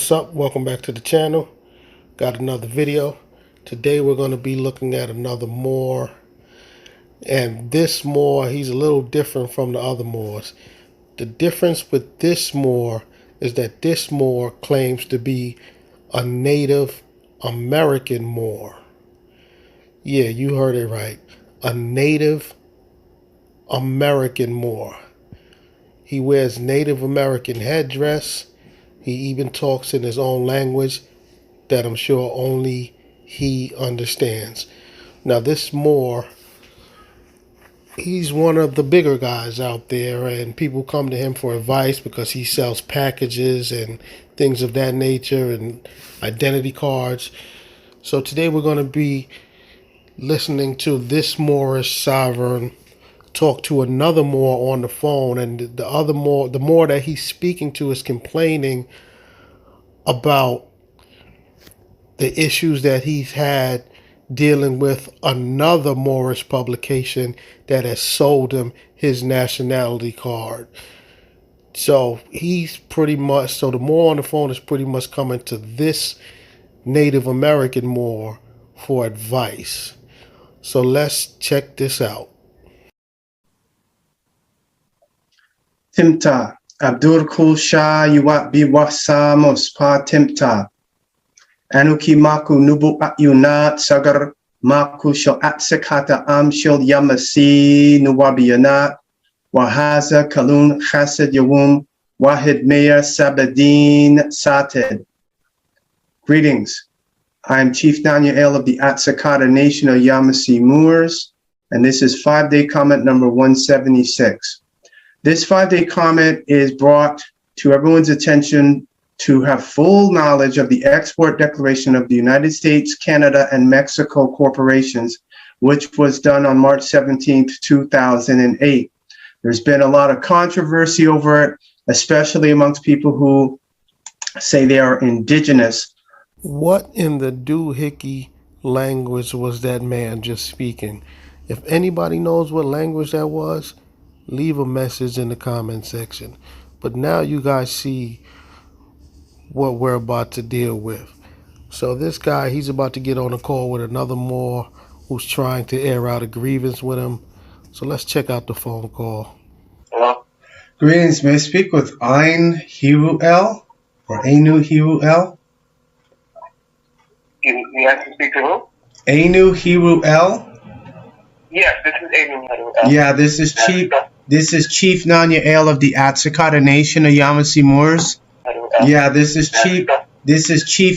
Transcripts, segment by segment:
What's up? Welcome back to the channel. Got another video. Today we're going to be looking at another Moor. And this Moor, he's a little different from the other Moors. The difference with this Moor is that this Moor claims to be a Native American Moor. Yeah, you heard it right. A Native American Moor. He wears Native American headdress. He even talks in his own language that I'm sure only he understands. Now this Moor, he's one of the bigger guys out there, and people come to him for advice because he sells packages and things of that nature and identity cards. So today we're going to be listening to this Moorish sovereign talk to another Moor on the phone, and the Moor that he's speaking to is complaining about the issues that he's had dealing with another Moorish publication that has sold him his nationality card. So the Moor on the phone is pretty much coming to this Native American Moor for advice. So let's check this out. Timta, Abdur Kulsha Yuat Biwasamos Pa Timta, Anuki Maku Nubu Yunat Sagar Maku Shal Atsekata Amshil Yamasi Nuwabiyanat, Wahaza Kalun Chased Yawum, Wahid Meir Sabadin Sated. Greetings. I am Chief Daniel of the Atsekata Nation of Yamasee Moors, and this is 5-day comment number 176. This 5-day comment is brought to everyone's attention to have full knowledge of the Export Declaration of the United States, Canada, and Mexico corporations, which was done on March 17, 2008. There's been a lot of controversy over it, especially amongst people who say they are indigenous. What in the doohickey language was that man just speaking? If anybody knows what language that was, leave a message in the comment section. But now you guys see what we're about to deal with. So this guy, he's about to get on a call with another Moor who's trying to air out a grievance with him. So let's check out the phone call. Hello? Greetings, may I speak with Ain Hiruel or Ainu Hiruel? You have to speak to who? Ainu Hiruel? Yes, this is Ainu Hiruel. Yeah, this is Chief Nanya of the Atsekata Nation of Yamasee Moors. Yeah, this is Chief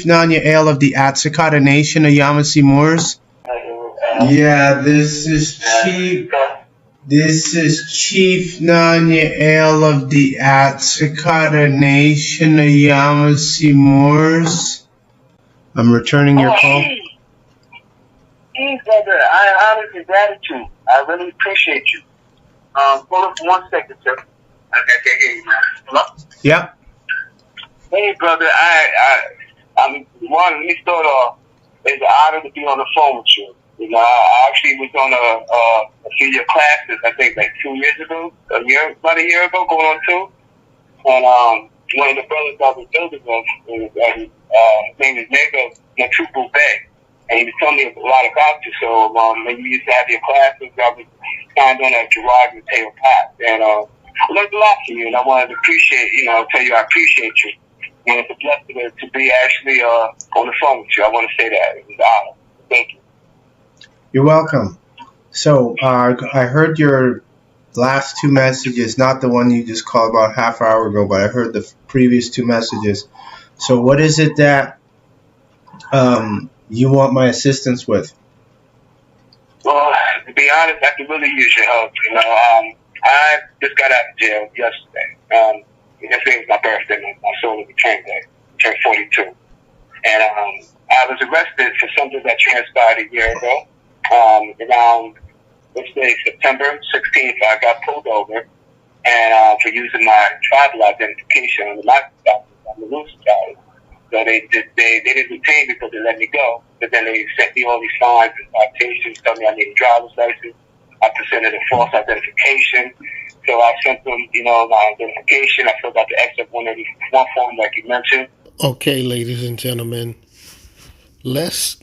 Nanya of the Atsekata Nation of Yamasee Moors. Yeah, this is Chief Nanya of the Atsekata Nation of Yamasee Moors. I'm returning your call. Hey, brother, I honor your gratitude. I really appreciate you. Hold on for 1 second, sir. Okay, I can't hear you, man. Hello? Yeah. Hey, brother, let me start off. It's an honor to be on the phone with you. You know, I actually was on a few of your classes, I think like 2 years ago, about a year ago, going on 2. And one of the brothers I was building with, his name is Nego Natubu Bay. And he was telling me a lot about you. So when you used to have your classes, I was signed on at Gerard and Taylor Path. And I learned a lot from you, and I wanted to tell you I appreciate you. And it's a blessing to be actually on the phone with you. I want to say that. It was an honor. Thank you. You're welcome. So I heard your last 2 messages, not the one you just called about half an hour ago, but I heard the previous 2 messages. So what is it that you want my assistance with? Well, to be honest, I could really use your help. You know, I just got out of jail yesterday. Yesterday was my birthday, my solar return day. Turned 42. And I was arrested for something that transpired a year ago. Around, let's say, September 16th, I got pulled over and for using my tribal identification on the license document on the loose side. So they didn't retain me because they let me go. But then they sent me all these fines and citations, telling me I need a driver's license. I presented a false identification. So I sent them, my identification. I filled out the Excerpt 181 form like you mentioned. Okay, ladies and gentlemen, let's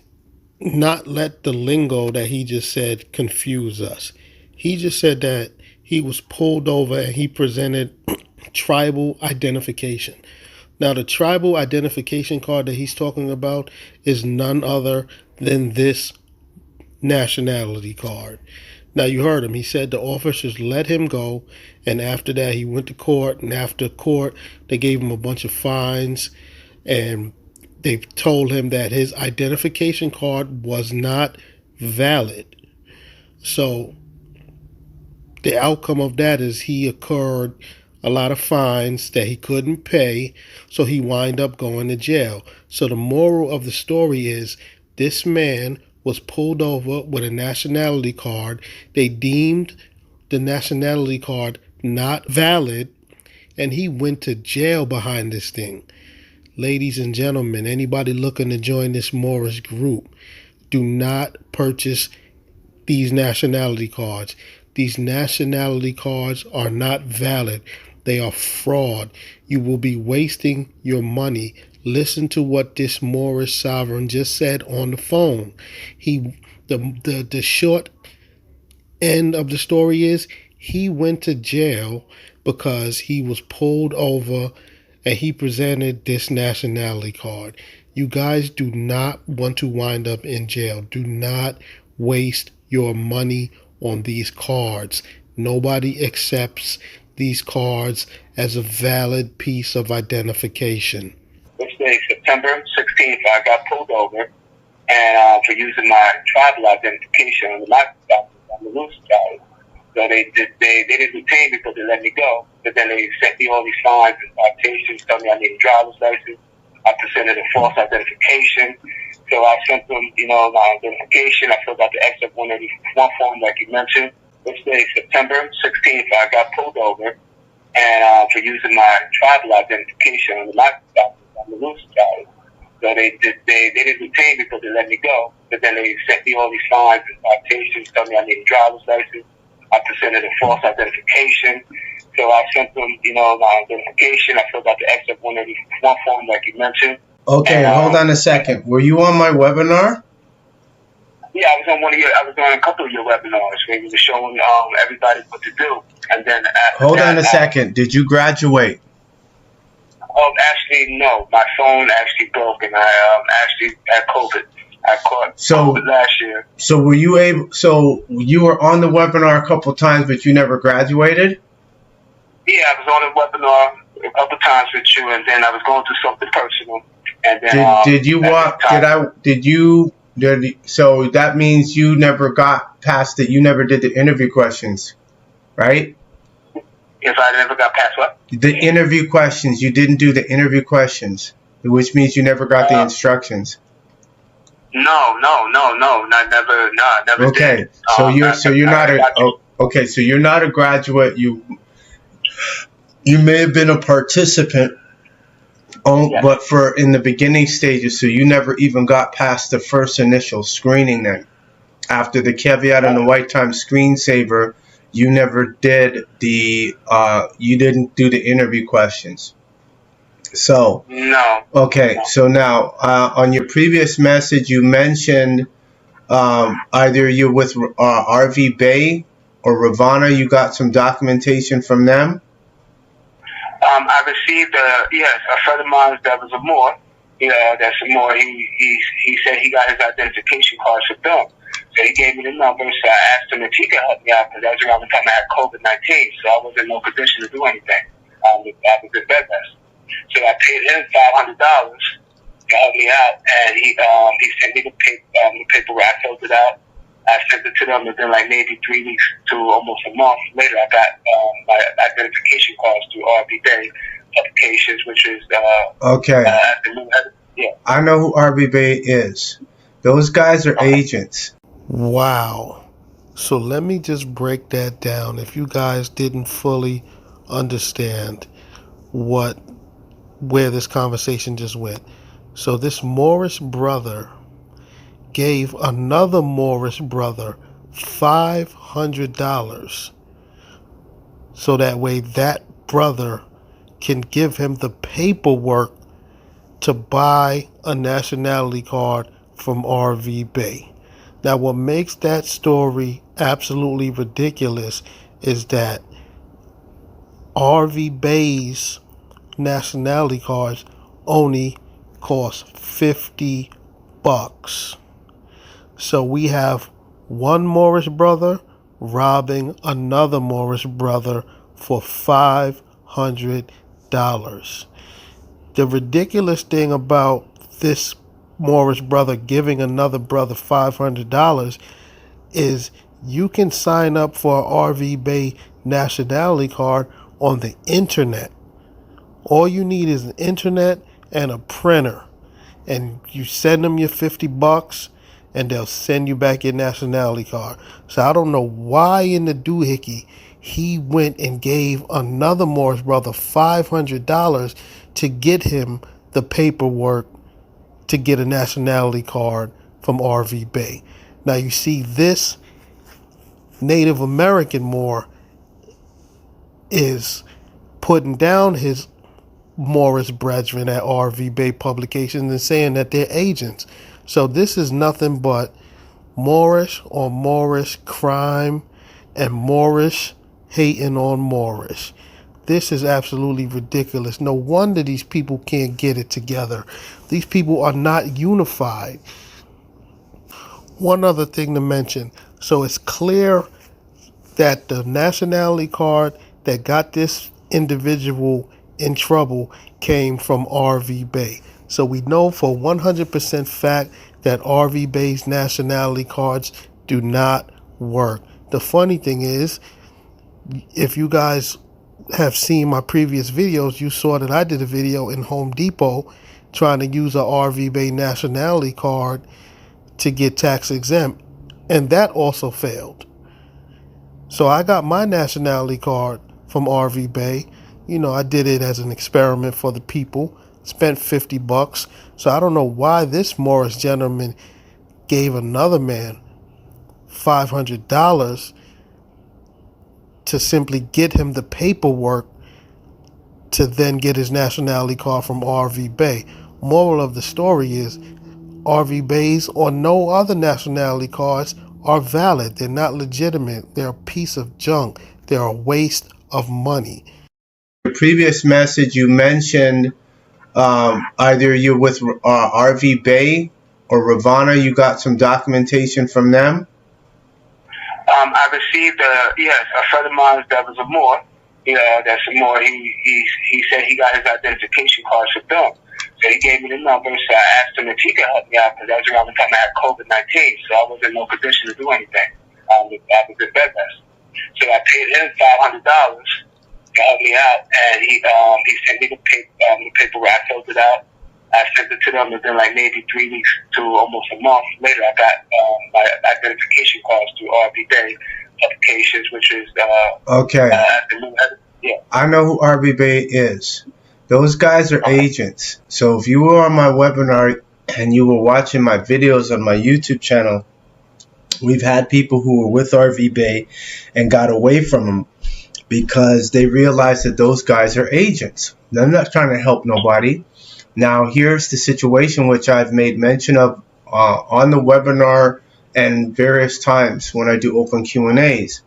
not let the lingo that he just said confuse us. He just said that he was pulled over and he presented tribal identification. Now, the tribal identification card that he's talking about is none other than this nationality card. Now, you heard him. He said the officers let him go, and after that, he went to court, and after court, they gave him a bunch of fines, and they told him that his identification card was not valid. So, the outcome of that is he incurred a lot of fines that he couldn't pay, so he wind up going to jail. So the moral of the story is this man was pulled over with a nationality card. They deemed the nationality card not valid, and he went to jail behind this thing. Ladies and gentlemen, anybody looking to join this Moorish group, do not purchase these nationality cards. These nationality cards are not valid. They are fraud. You will be wasting your money. Listen to what this Moorish sovereign just said on the phone. The short end of the story is he went to jail because he was pulled over and he presented this nationality card. You guys do not want to wind up in jail. Do not waste your money on these cards. Nobody accepts these cards as a valid piece of identification. This day, September 16th, I got pulled over and for using my tribal identification on the loose side. So they didn't detain me because they let me go, but then they sent me all these fines and citations, telling me I need a driver's license. I presented a false identification. So I sent them, my identification. I filled out the excerpt 181 form, like you mentioned. This day, September 16th, I got pulled over and for using my tribal identification on the loose side. So they didn't detain me because they let me go, but then they sent me all these fines and citations, telling me I need a driver's license. I presented a false identification. So I sent them, my identification. I filled out the excerpt 181 form, like you mentioned. Okay, and, hold on a second. Were you on my webinar? Yeah, I was on a couple of your webinars where you were showing everybody what to do. And then Hold on a second. Did you graduate? Actually, no. My phone actually broke, and I actually had COVID. I caught COVID last year. So were you able? So you were on the webinar a couple times, but you never graduated? Yeah, I was on a webinar a couple times with you, and then I was going through something personal. And then did you walk? So that means you never got past it. You never did the interview questions, right? If I never got past what? The interview questions. You didn't do the interview questions, which means you never got the instructions. No, I never okay, did. So you're not a graduate. You may have been a participant, but for in the beginning stages, so you never even got past the first initial screening. Then, after the caveat and the white time screensaver, you never did the you didn't do the interview questions. So no. Okay, so now on your previous message, you mentioned either you're with RV Bay or Ravana. You got some documentation from them. I received a friend of mine that was a Moor. That's a Moor. He said he got his identification cards for them. So he gave me the number. So I asked him if he could help me out because that was around the time I had COVID-19. So I was in no position to do anything. I was in bed rest. So I paid him $500 to help me out, and he sent me the paperwork. I filled it out. I sent it to them, and then like maybe 3 weeks to almost a month later, I got my identification cards through RB Bay Publications, which is I know who RB Bay is. Those guys are agents. Wow. So let me just break that down. If you guys didn't fully understand where this conversation just went. So this Moorish brother gave another Moorish brother $500 so that way that brother can give him the paperwork to buy a nationality card from RV Bay. Now, what makes that story absolutely ridiculous is that RV Bay's nationality cards only cost $50. So we have one Moorish brother robbing another Moorish brother for $500. The ridiculous thing about this Moorish brother giving another brother $500 is you can sign up for an RV Bay nationality card on the internet. All you need is an internet and a printer. And you send them your $50 and they'll send you back your nationality card. So I don't know why in the doohickey he went and gave another Moorish brother $500 to get him the paperwork to get a nationality card from RV Bay. Now you see, this Native American Moor is putting down his Moorish brethren at RV Bay Publications and saying that they're agents. So this is nothing but Moorish on Moorish crime and Moorish hating on Moorish. This is absolutely ridiculous. No wonder these people can't get it together. These people are not unified. One other thing to mention. So it's clear that the nationality card that got this individual in trouble came from RV Bay. So we know for 100% fact that RV Bay's nationality cards do not work. The funny thing is, if you guys have seen my previous videos, you saw that I did a video in Home Depot trying to use a RV Bay nationality card to get tax exempt, and that also failed. So I got my nationality card from RV Bay. You know, I did it as an experiment for the people. Spent $50. So I don't know why this Moorish gentleman gave another man $500 to simply get him the paperwork to then get his nationality card from RV Bay. Moral of the story is RV Bays or no other nationality cards are valid. They're not legitimate. They're a piece of junk. They're a waste of money. Your previous message, you mentioned either you're with RV Bay or Ravana, you got some documentation from them? I received a friend of mine that was a Moor. That's a Moor. He said he got his identification cards for them. So he gave me the number, so I asked him if he could help me out, because that was around the time I had COVID-19, so I wasn't in no condition to do anything. I was in bed rest. So I paid him $500 to help me out, and he sent me the paperwork. I filled it out. I sent it to them, and then like maybe 3 weeks to almost a month later, I got my identification cards through RV Bay Publications, which is okay. Yeah. I know who RV Bay is. Those guys are agents. So if you were on my webinar and you were watching my videos on my YouTube channel, we've had people who were with RV Bay and got away from them because they realized that those guys are agents. They're not trying to help nobody. Now, here's the situation which I've made mention of on the webinar and various times when I do open Q&As.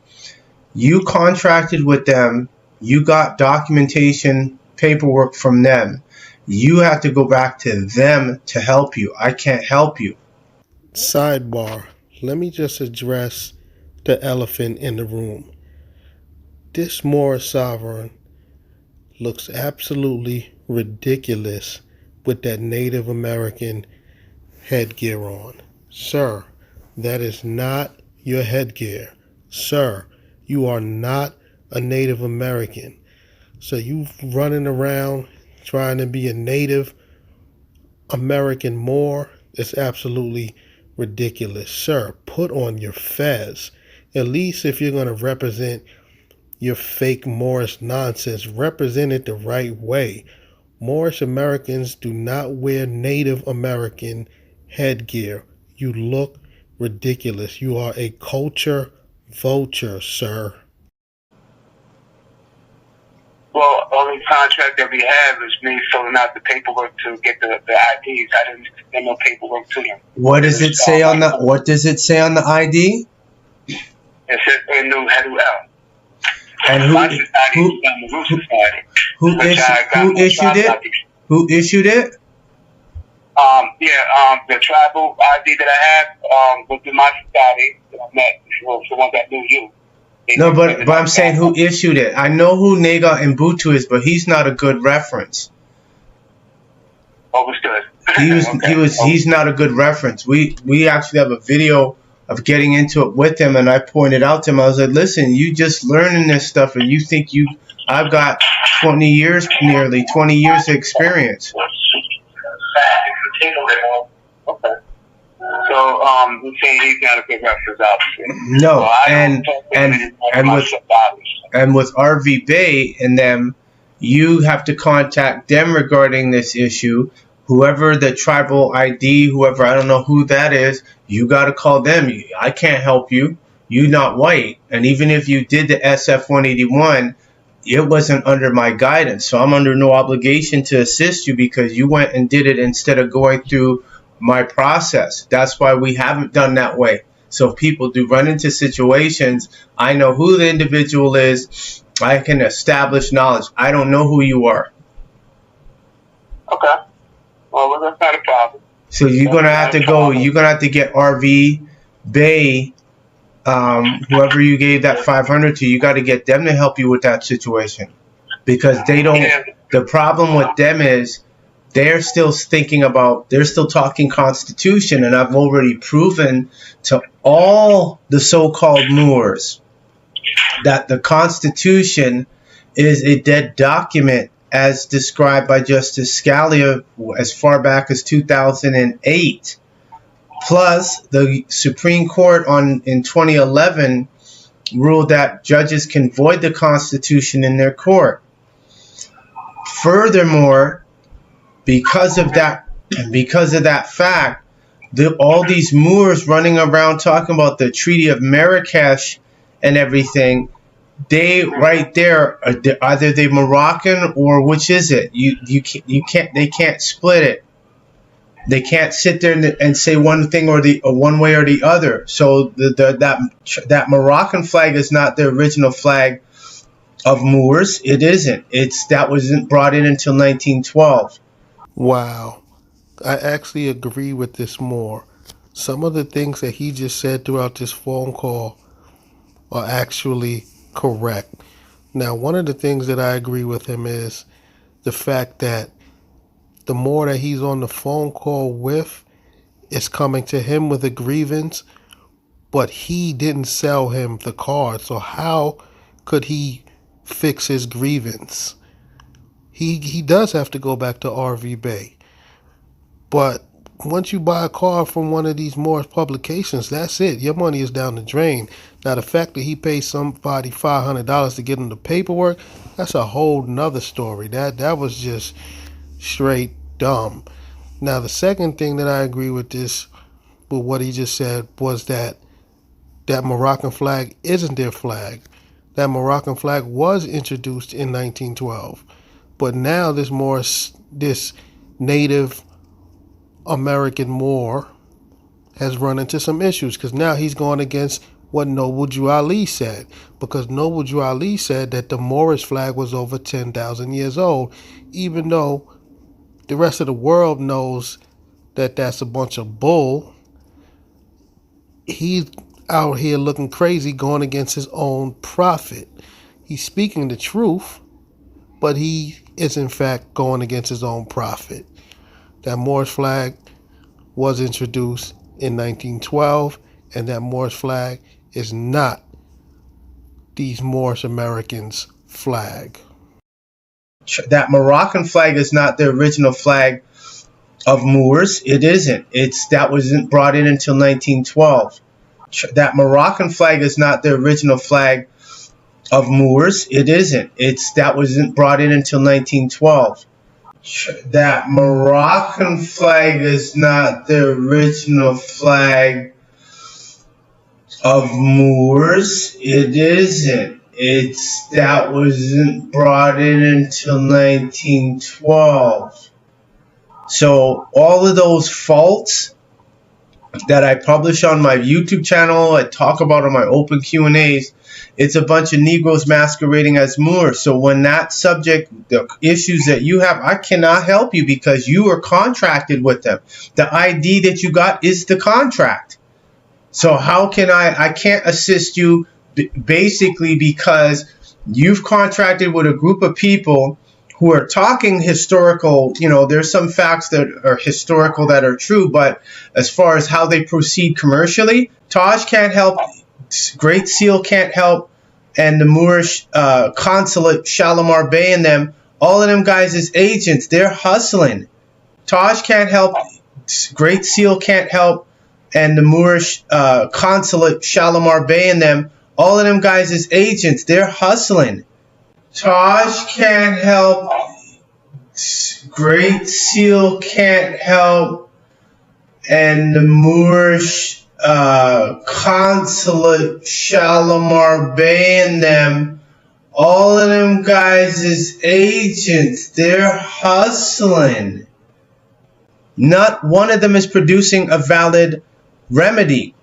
You contracted with them. You got documentation, paperwork from them. You have to go back to them to help you. I can't help you. Sidebar. Let me just address the elephant in the room. This Moorish sovereign looks absolutely ridiculous with that Native American headgear on. Sir, that is not your headgear. Sir, you are not a Native American. So you running around trying to be a Native American Moor is absolutely ridiculous. Sir, put on your fez. At least if you're going to represent your fake Moorish nonsense, represent it the right way. Moorish Americans do not wear Native American headgear. You look ridiculous. You are a culture vulture, sir. Well, only contract that we have is me filling out the paperwork to get the IDs. I didn't send no paperwork to them. What does it say on the ID? It says headdress. And who issued it? Who issued it? The tribal ID that I have went through my society that I met, the one that knew you. No, but I'm saying who issued it. I know who Nega and Butu is, but he's not a good reference. Understood. He's not a good reference. We actually have a video of getting into it with him, and I pointed out to him, I was like, listen, you just learning this stuff, and you think I've got nearly 20 years of experience. Okay. So, you're saying he's not a good reference, obviously. No, so and with RV Bay and them, you have to contact them regarding this issue. Whoever the tribal ID, whoever, I don't know who that is, you got to call them. I can't help you. You're not white. And even if you did the SF-181, it wasn't under my guidance. So I'm under no obligation to assist you because you went and did it instead of going through my process. That's why we haven't done that way. So if people do run into situations, I know who the individual is. I can establish knowledge. I don't know who you are. Okay. Well, that's not a problem. So you're gonna have to go. You're gonna have to get RV Bay, whoever you gave that 500 to. You got to get them to help you with that situation because they don't. Yeah. The problem with them is they're still they're still talking Constitution, and I've already proven to all the so-called Moors that the Constitution is a dead document as described by Justice Scalia as far back as 2008. Plus, the Supreme Court in 2011 ruled that judges can void the Constitution in their court. Furthermore, because of that fact, all these Moors running around talking about the Treaty of Marrakesh and everything, they right there are either they Moroccan or which is it? They can't split it. They can't sit there and say one thing or one way or the other. So that Moroccan flag is not the original flag of Moors. It isn't. That wasn't brought in until 1912. Wow. I actually agree with this more. Some of the things that he just said throughout this phone call are actually correct. Now, one of the things that I agree with him is the fact that the more that he's on the phone call with is coming to him with a grievance, but he didn't sell him the card. So how could he fix his grievance? He does have to go back to RV Bay. But once you buy a car from one of these Moorish publications, that's it. Your money is down the drain. Now, the fact that he pays somebody $500 to get him the paperwork, that's a whole nother story. That was just straight dumb. Now, the second thing that I agree with what he just said, was that Moroccan flag isn't their flag. That Moroccan flag was introduced in 1912. But now this Native American Moor has run into some issues because now he's going against what Noble Jew Ali said, because Noble Jew Ali said that the Moorish flag was over 10,000 years old, even though the rest of the world knows that that's a bunch of bull. He's out here looking crazy, going against his own prophet. He's speaking the truth, but he is in fact going against his own prophet. That Moorish flag was introduced in 1912, and that Moorish flag is not these Moorish Americans' flag. That Moroccan flag is not the original flag of Moors. It isn't. That wasn't brought in until 1912. That Moroccan flag is not the original flag of Moors. It isn't. That wasn't brought in until 1912. That Moroccan flag is not the original flag of Moors. It isn't. That wasn't brought in until 1912. So all of those faults that I publish on my YouTube channel, I talk about on my open Q&As, it's a bunch of Negroes masquerading as Moors. So when that subject, the issues that you have, I cannot help you because you are contracted with them. The ID that you got is the contract. So how can I can't assist you basically because you've contracted with a group of people who are talking historical. There's some facts that are historical that are true, but as far as how they proceed commercially, Taj can't help, Great Seal can't help, and the Moorish consulate, Shalimar Bey and them, all of them guys is agents. They're hustling. Taj can't help, Great Seal can't help, and the Moorish consulate, Shalimar Bey and them, all of them guys is agents. They're hustling. Taj can't help, Great Seal can't help, and the Moorish consulate, Shalimar Bey and them, all of them guys is agents. They're hustling. Not one of them is producing a valid remedy.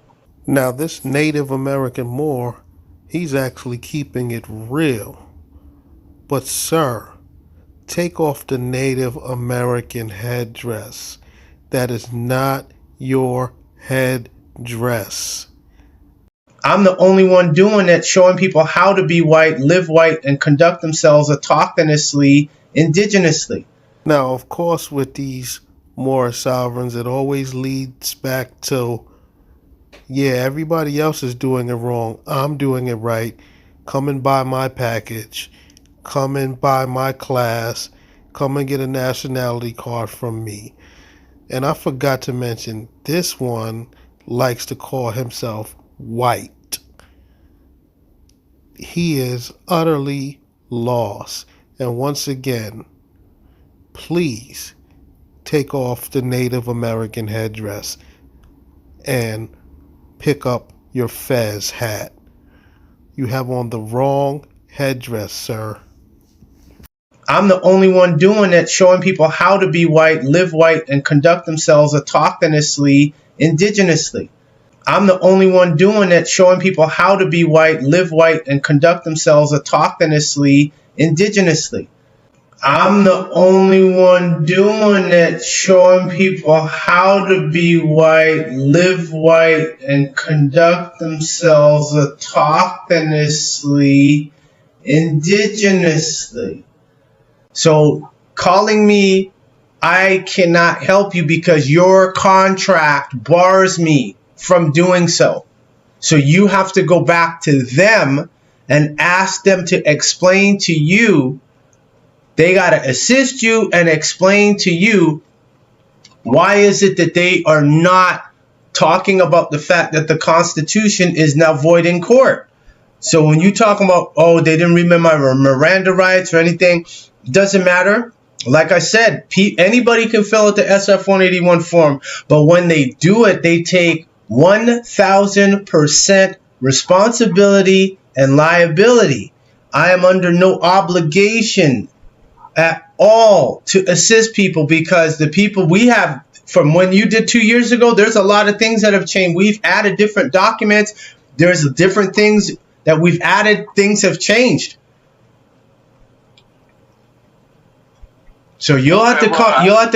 Now, this Native American Moor, he's actually keeping it real. But, sir, take off the Native American headdress. That is not your headdress. I'm the only one doing it, showing people how to be white, live white, and conduct themselves autochthonously, indigenously. Now, of course, with these Moorish sovereigns, it always leads back to, yeah, everybody else is doing it wrong. I'm doing it right. Come and buy my package. Come and buy my class. Come and get a nationality card from me. And I forgot to mention, this one likes to call himself white. He is utterly lost. And once again, please take off the Native American headdress and pick up your fez hat. You have on the wrong headdress, sir. I'm the only one doing it, showing people how to be white, live white, and conduct themselves autochthonously, indigenously. I'm the only one doing it, showing people how to be white, live white, and conduct themselves autochthonously, indigenously. I'm the only one doing it, showing people how to be white, live white, and conduct themselves autochthonously, indigenously. So calling me, I cannot help you because your contract bars me from doing so. So you have to go back to them and ask them to explain to you. They got to assist you and explain to you why is it that they are not talking about the fact that the Constitution is now void in court. So when you talk about, oh, they didn't remember my Miranda rights or anything, doesn't matter. Like I said, anybody can fill out the SF-181 form, but when they do it, they take 1,000% responsibility and liability. I am under no obligation at all to assist people because the people we have from when you did 2 years ago, there's a lot of things that have changed. We've added different documents. There's different things that we've added. Things have changed. So you'll have to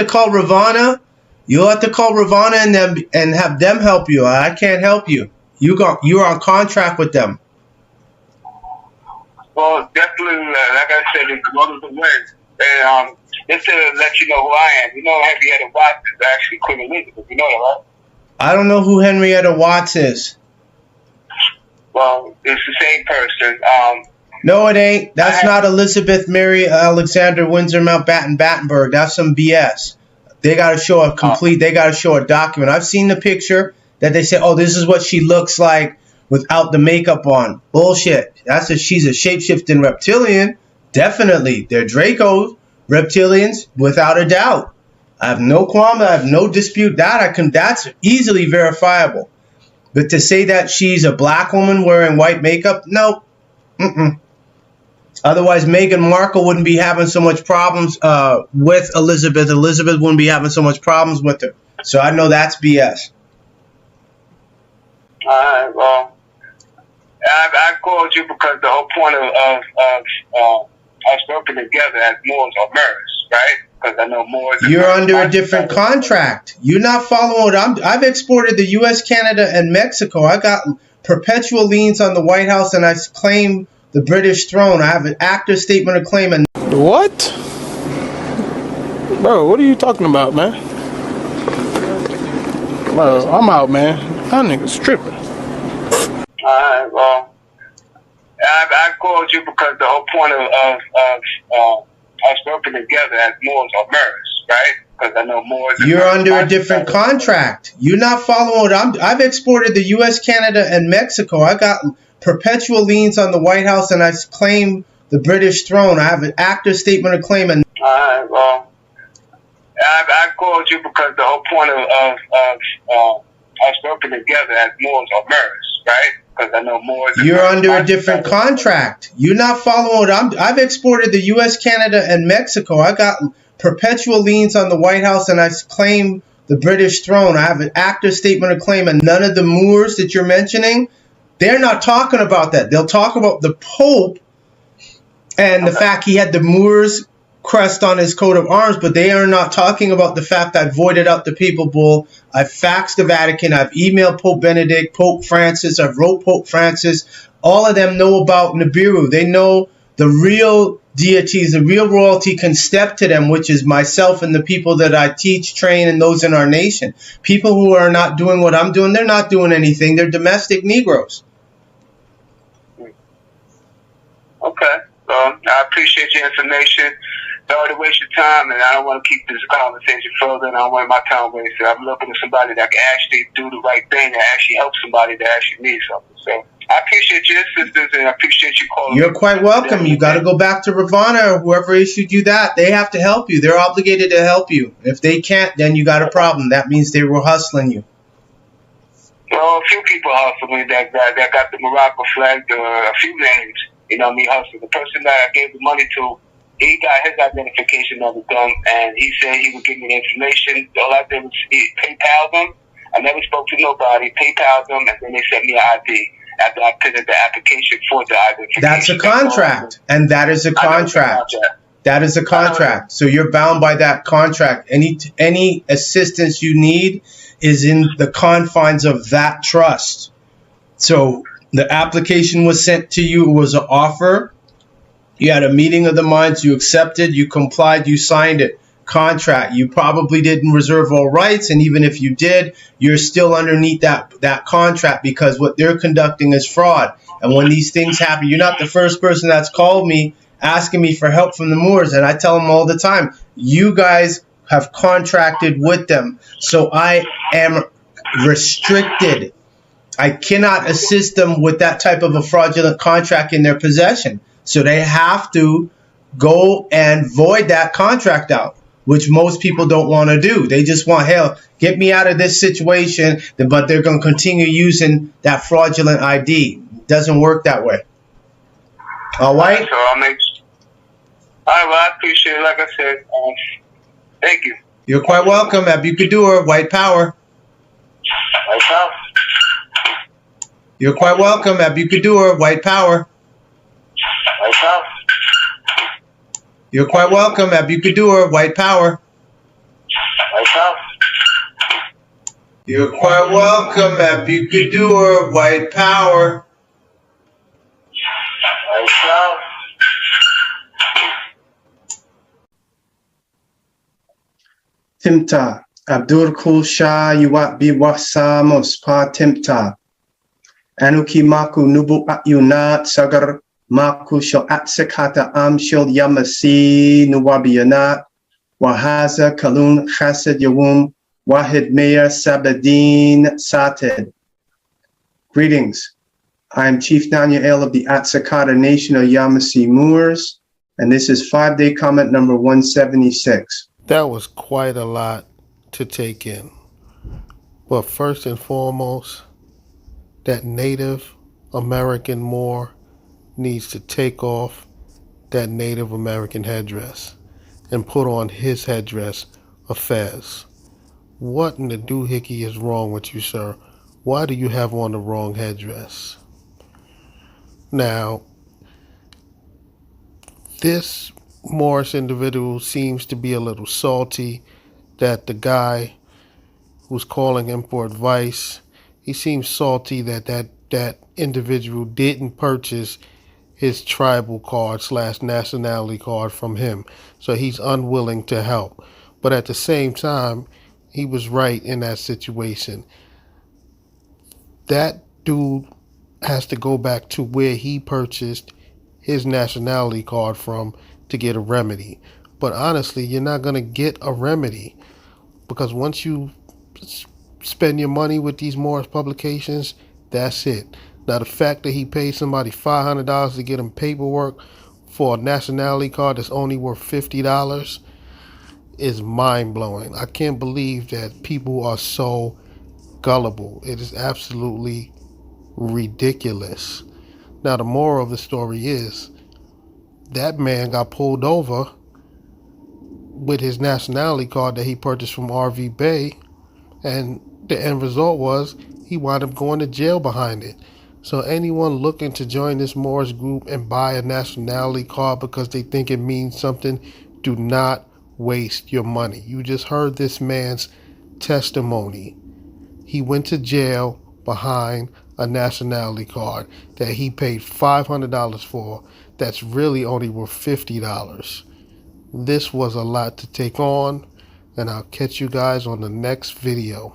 call Ravana. You'll have to call Ravana and have them help you. I can't help you. You're on contract with them. Well, definitely, like I said, it's one of the ways. And just to let you know who I am, you know Henrietta Watts is actually Queen Elizabeth. You know that, right? I don't know who Henrietta Watts is. Well, it's the same person. No, it ain't. That's not Elizabeth Mary Alexander Windsor Mountbatten Battenberg. That's some BS. They got to show a complete. They got to show a document. I've seen the picture that they say, oh, this is what she looks like without the makeup on. Bullshit. She's a shapeshifting reptilian. Definitely. They're Draco reptilians without a doubt. I have no qualm. I have no dispute that. That's easily verifiable. But to say that she's a black woman wearing white makeup, no. Otherwise, Meghan Markle wouldn't be having so much problems with Elizabeth. Elizabeth wouldn't be having so much problems with her. So I know that's BS. All right, well, I called you because the whole point of us working together as Moors or Moors, right? Because I know Moors. You're under a different contract. You're not following what I've exported the U.S., Canada, and Mexico. I got perpetual liens on the White House, and I claim the British throne. I have an active statement of claim. And What? Bro, what are you talking about, man? Bro, I'm out, man. That nigga's tripping. Alright, well, I called you because the whole point of us working together as Moors or Moors, right? Because I know Moors. You're under a different contract. You're not following what I've exported the U.S., Canada, and Mexico. I got perpetual liens on the White House, and I claim the British throne. I have an active statement of claim. And alright, well, I called you because the whole point of us working together as Moors or Moors, right? Because I know Moors. You're under a different contract. You're not following what I've exported the U.S., Canada, and Mexico. I got perpetual liens on the White House, and I claim the British throne. I have an active statement of claim, and none of the Moors that you're mentioning, they're not talking about that. They'll talk about the Pope and the fact he had the Moors crest on his coat of arms, but they are not talking about the fact I voided out the papal bull. I've faxed the Vatican. I've emailed Pope Benedict, Pope Francis. I've wrote Pope Francis. All of them know about Nibiru. They know the real deities, the real royalty can step to them, which is myself and the people that I teach, train, and those in our nation. People who are not doing what I'm doing, they're not doing anything. They're domestic Negroes. Okay. I appreciate your information. Don't waste your time, and I don't want to keep this conversation further, and I don't want my time wasted. I'm looking at somebody that can actually do the right thing and actually help somebody that actually needs something. So I appreciate your assistance, and I appreciate you calling. You're quite welcome. You got to go back to Ravana or whoever issued you that. They have to help you. They're obligated to help you. If they can't, then you got a problem. That means they were hustling you. Well, a few people hustled me that got the Moroccan flag, a few names, me hustling. The person that I gave the money to, he got his identification number done, and he said he would give me the information. All I did was PayPal them. I never spoke to nobody. PayPal them, and then they sent me an ID after I put in the application for the identification. That's a contract, and that is a contract. That is a contract. So you're bound by that contract. Any assistance you need is in the confines of that trust. So the application was sent to you. It was an offer. You had a meeting of the minds. You accepted. You complied. You signed it. Contract. You probably didn't reserve all rights, and even if you did, you're still underneath that contract because what they're conducting is fraud. And when these things happen, you're not the first person that's called me asking me for help from the Moors, and I tell them all the time, you guys have contracted with them, so I am restricted. I cannot assist them with that type of a fraudulent contract in their possession. So they have to go and void that contract out, which most people don't want to do. They just want, hell, get me out of this situation, but they're going to continue using that fraudulent ID. It doesn't work that way. All right? So I'll make. All right, well, I appreciate it. Like I said, thank you. You're quite welcome. Abukadur, white power. White power. You're quite welcome. Abukadur, white power. White power. You're quite welcome. Abukadur, white power. White power. You're quite welcome. Abukadur, white power. White power. Timta, Abdur Kulsha, Yuat Biwasamos, Pa Timta. Anuki Maku Nubu Yunat, Sagar Maku Shal Atsekata Amshil Yamasi, Nuwabiyanat, Wahaza Kalun Chased Yawum, Wahid Meir Sabadin Sated. Greetings. I am Chief Daniel of the Atsakata Nation of Yamasee Moors, and this is 5-day comment number 176. That was quite a lot to take in. But first and foremost, that Native American Moor needs to take off that Native American headdress and put on his headdress, a fez. What in the doohickey is wrong with you, sir? Why do you have on the wrong headdress? Now, this Moorish individual seems to be a little salty that the guy who's calling him for advice, he seems salty that individual didn't purchase his tribal card / nationality card from him. So he's unwilling to help. But at the same time, he was right in that situation. That dude has to go back to where he purchased his nationality card from to get a remedy. But honestly, you're not going to get a remedy, because once you spend your money with these Moorish publications, that's it. Now, the fact that he paid somebody $500 to get him paperwork for a nationality card that's only worth $50 is mind-blowing. I can't believe that people are so gullible. It is absolutely ridiculous. Now, the moral of the story is that man got pulled over with his nationality card that he purchased from RV Bay, and the end result was he wound up going to jail behind it. So anyone looking to join this Moorish group and buy a nationality card because they think it means something, do not waste your money. You just heard this man's testimony. He went to jail behind a nationality card that he paid $500 for that's really only worth $50. This was a lot to take on, and I'll catch you guys on the next video.